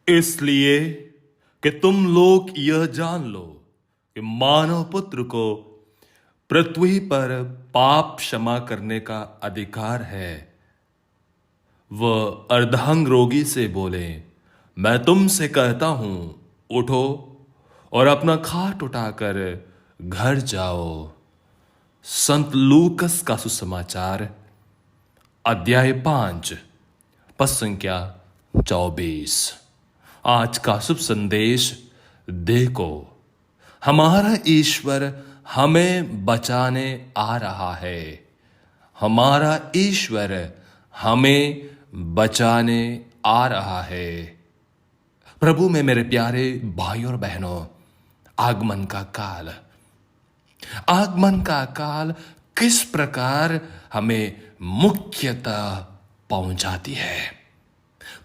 इसलिए कि तुम लोग यह जान लो कि मानव पुत्र को पृथ्वी पर पाप क्षमा करने का अधिकार है। वह अर्धांग रोगी से बोले, मैं तुमसे कहता हूं, उठो और अपना खाट उठाकर घर जाओ। संत लूकस का सुसमाचार अध्याय 5 पद संख्या 24। आज का शुभ संदेश देखो, हमारा ईश्वर हमें बचाने आ रहा है। हमारा ईश्वर हमें बचाने आ रहा है। प्रभु में मेरे प्यारे भाइयों और बहनों, आगमन का काल किस प्रकार हमें मुख्यतः पहुंचाती है?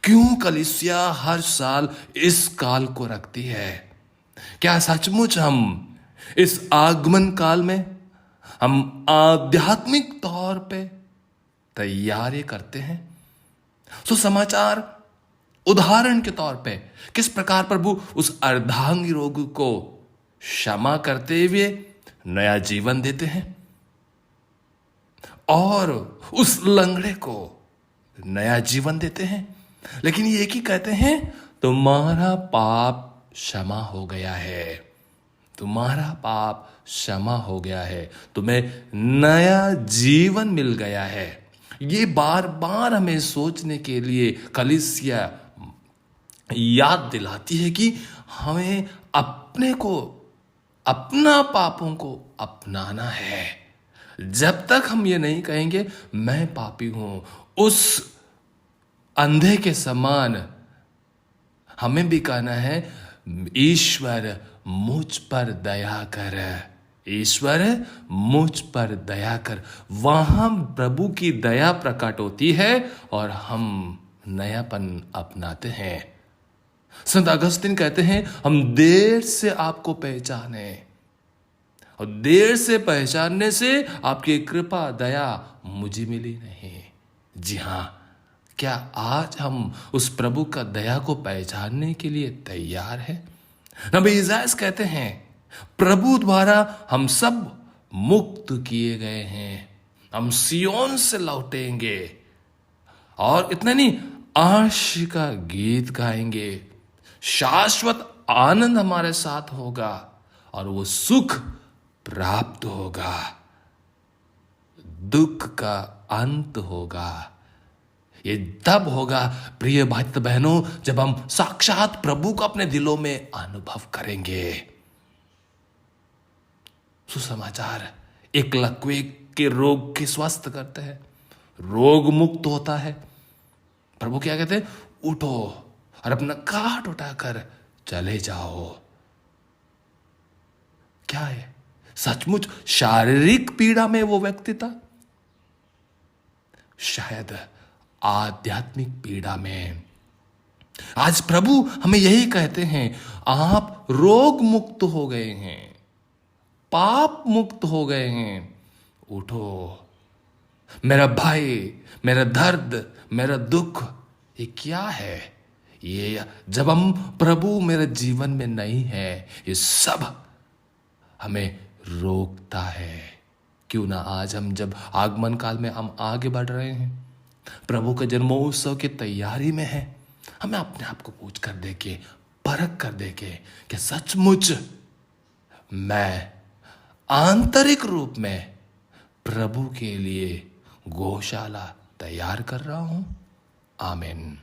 क्यों कलीसिया हर साल इस काल को रखती है? क्या सचमुच हम इस आगमन काल में हम आध्यात्मिक तौर पे तैयारी करते हैं? सुसमाचार उदाहरण के तौर पे किस प्रकार प्रभु उस अर्धांगी रोगी को क्षमा करते हुए नया जीवन देते हैं और उस लंगड़े को नया जीवन देते हैं। लेकिन ये एक ही कहते हैं, तुम्हारा पाप क्षमा हो गया है, तुम्हारा पाप क्षमा हो गया है, तुम्हें नया जीवन मिल गया है। ये बार बार हमें सोचने के लिए कलीसिया याद दिलाती है कि हमें अपने को, अपना पापों को अपनाना है। जब तक हम ये नहीं कहेंगे मैं पापी हूं, उस अंधे के समान हमें भी कहना है, ईश्वर मुझ पर दया कर, ईश्वर मुझ पर दया कर। वहां प्रभु की दया प्रकट होती है और हम नयापन अपनाते हैं। संत अगस्तिन कहते हैं, हम देर से आपको पहचाने और देर से पहचानने से आपकी कृपा दया मुझे मिली नहीं। जी हां, क्या आज हम उस प्रभु का दया को पहचानने के लिए तैयार हैं? नबी इसायाह कहते हैं, प्रभु द्वारा हम सब मुक्त किए गए हैं, हम सियोन से लौटेंगे और इतना नहीं, आशी का गीत गाएंगे, शाश्वत आनंद हमारे साथ होगा और वो सुख प्राप्त होगा, दुख का अंत होगा। ये तब होगा प्रिय भाई बहनों, जब हम साक्षात प्रभु को अपने दिलों में अनुभव करेंगे। सुसमाचार एक लकवे के रोग के स्वस्थ करते हैं, रोग मुक्त होता है। प्रभु क्या कहते हैं? उठो और अपना काट उठाकर चले जाओ। क्या है? सचमुच शारीरिक पीड़ा में वो व्यक्ति था? शायद आध्यात्मिक पीड़ा में। आज प्रभु हमें यही कहते हैं, आप रोग मुक्त हो गए हैं, पाप मुक्त हो गए हैं, उठो। मेरा भाई, मेरा दर्द, मेरा दुख, ये क्या है? ये जब हम प्रभु मेरे जीवन में नहीं है, ये सब हमें रोकता है। क्यों ना आज हम जब आगमन काल में हम आगे बढ़ रहे हैं, प्रभु के जन्मोत्सव की तैयारी में है, हमें अपने आप को पूछ कर देखे, परख कर देखे कि सचमुच मैं आंतरिक रूप में प्रभु के लिए गौशाला तैयार कर रहा हूं। आमीन।